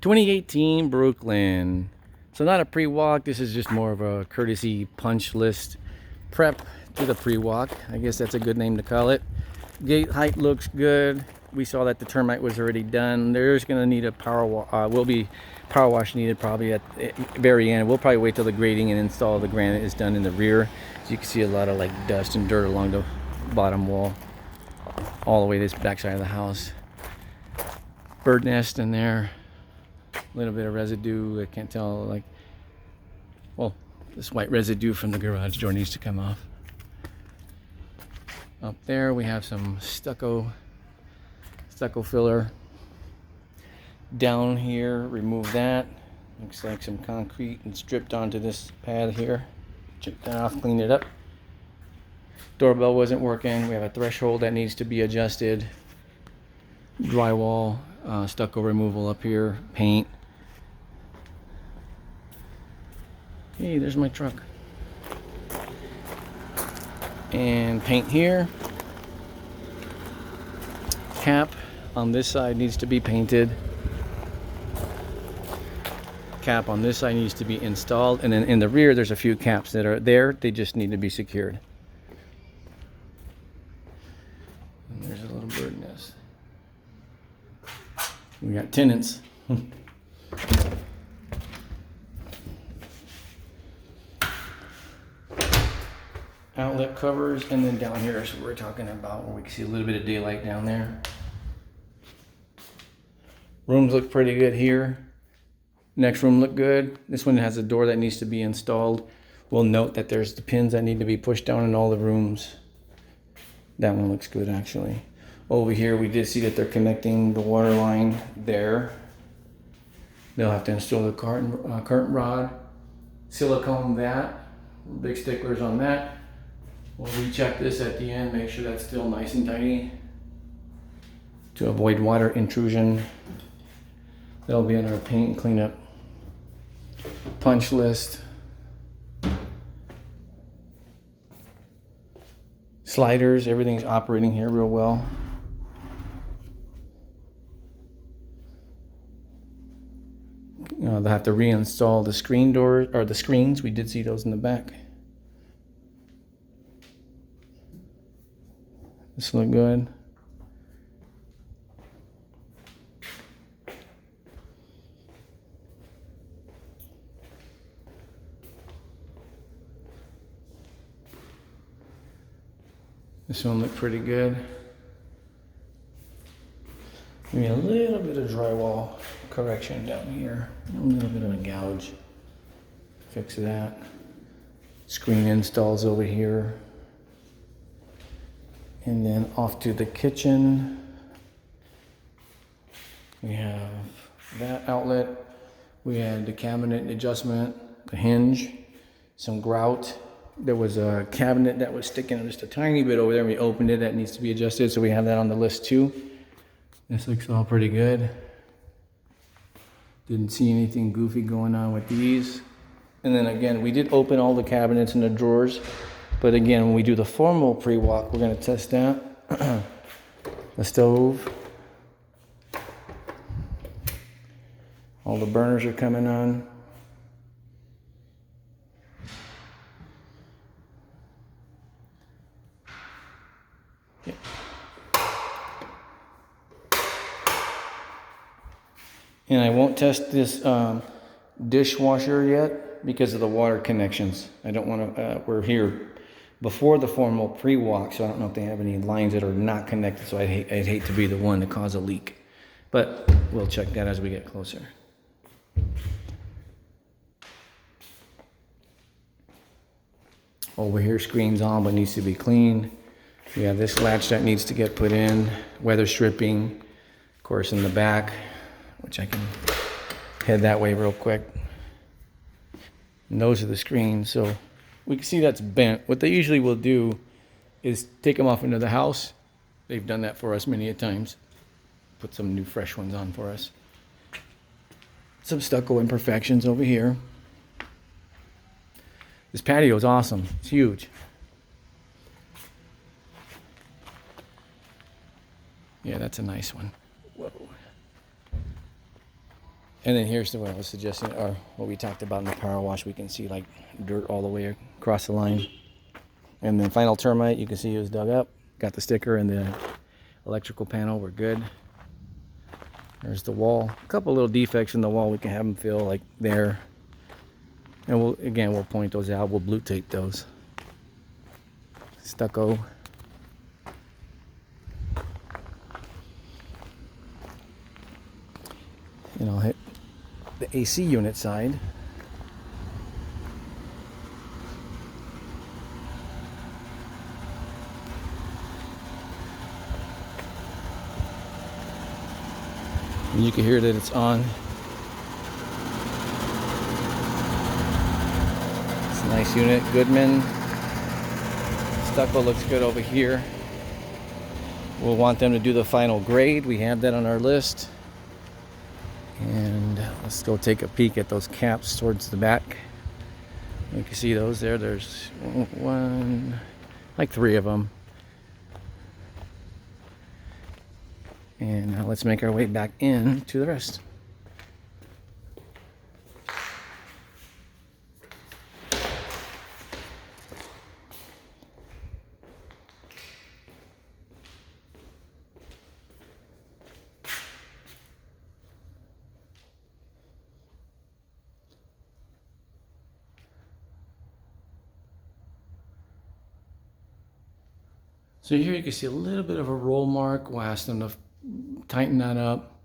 2018 Brooklyn. So not a pre-walk, this is just more of a courtesy punch list prep to the pre-walk. I guess that's a good name to call it. Gate height looks good. We saw that the termite was already done. There's gonna need a power wash, will be power wash needed probably at the very end. We'll probably wait till the grading and install the granite is done in the rear. So you can see a lot of like dust and dirt along the bottom wall, all the way this back side of the house. Bird nest in there. A little bit of residue. I can't tell, like, well, this white residue from the garage door needs to come off. Up there we have some stucco filler. Down here, remove that. Looks like some concrete and stripped onto this pad here. Chip that off, clean it up. Doorbell wasn't working. We have a threshold that needs to be adjusted. Drywall, stucco removal up here, paint. Hey, there's my truck. And paint here. Cap on this side needs to be painted. Cap on this side needs to be installed. And then in the rear, there's a few caps that are there. They just need to be secured. And there's a little bird nest. We got tenants. Outlet covers, and then down here is what we're talking about, where we can see a little bit of daylight down there. Rooms look pretty good here. Next room look good. This one has a door that needs to be installed. We'll note that there's the pins that need to be pushed down in all the rooms. That one looks good actually. Over here we did see that they're connecting the water line there. They'll have to install the current rod, silicone that. Big sticklers on that. We'll recheck this at the end, make sure that's still nice and tidy to avoid water intrusion. That'll be on our paint and cleanup punch list. Sliders, everything's operating here real well. They'll have to reinstall the screen doors, or the screens. We did see those in the back. This look good. This one looked pretty good. Maybe a little bit of drywall correction down here. A little bit of a gouge. Fix that. Screen installs over here. And then off to the kitchen. We have that outlet. We had the cabinet adjustment, the hinge, some grout. There was a cabinet that was sticking just a tiny bit over there. We opened it, that needs to be adjusted. So we have that on the list too. This looks all pretty good. Didn't see anything goofy going on with these. And then again, we did open all the cabinets and the drawers. But again, when we do the formal pre-walk, we're gonna test that. The stove. All the burners are coming on. Yeah. And I won't test this dishwasher yet because of the water connections. I don't want to, we're here before the formal pre-walk, so I don't know if they have any lines that are not connected, so I'd hate to be the one to cause a leak. But we'll check that as we get closer. Over here, screen's on, but needs to be cleaned. We have this latch that needs to get put in, weather stripping, of course, in the back, which I can head that way real quick. And those are the screens, so we can see that's bent. What they usually will do is take them off into the house. They've done that for us many a times. Put some new fresh ones on for us. Some stucco imperfections over here. This patio is awesome. It's huge. Yeah, that's a nice one. Whoa. And then here's the what I was suggesting, or what we talked about in the power wash. We can see like dirt all the way across the line. And then final termite, you can see it was dug up. Got the sticker and the electrical panel. We're good. There's the wall. A couple little defects in the wall. We can have them fill like there. And we'll point those out. We'll blue tape those. Stucco. And I'll hit the AC unit side. And you can hear that it's on. It's a nice unit, Goodman. Stucco looks good over here. We'll want them to do the final grade. We have that on our list. And let's go take a peek at those caps towards the back. You can see those there. There's one, like 3 of them. And now let's make our way back in to the rest. So here you can see a little bit of a roll mark. We'll ask them to tighten that up.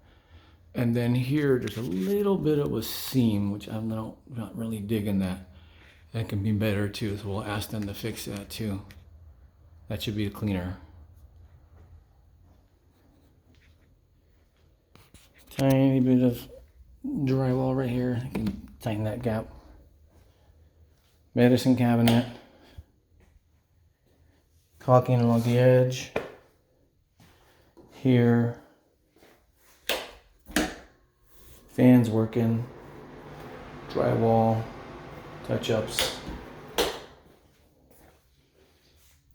And then here, there's a little bit of a seam, which I'm not really digging that. That can be better too, so we'll ask them to fix that too. That should be cleaner. Tiny bit of drywall right here. I can tighten that gap. Medicine cabinet. Caulking along the edge. Here. Fans working. Drywall. Touch-ups.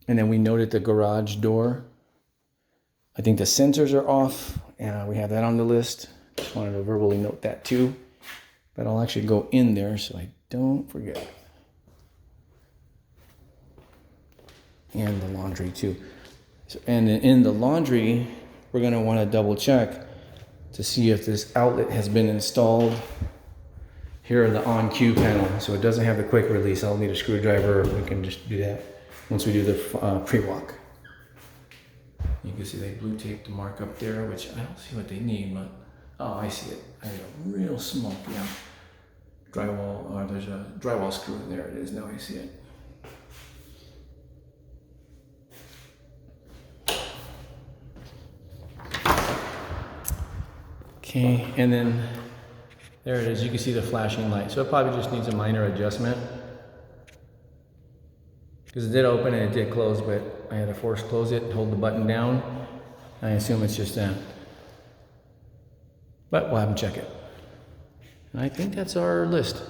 And then we noted the garage door. I think the sensors are off. We have that on the list. Just wanted to verbally note that too. But I'll actually go in there so I don't forget. And the laundry too. So, and in the laundry, we're going to want to double check to see if this outlet has been installed here in the on cue panel. So it doesn't have the quick release. I'll need a screwdriver. We can just do that once we do the pre-walk. You can see they blue taped the mark up there, which I don't see what they need, but oh, I see it. I got a real small, yeah, drywall, or there's a drywall screw in there. It is, now I see it. Okay, and then there it is. You can see the flashing light. So it probably just needs a minor adjustment. Because it did open and it did close, but I had to force close it, hold the button down. I assume it's just that. But we'll have them check it. And I think that's our list.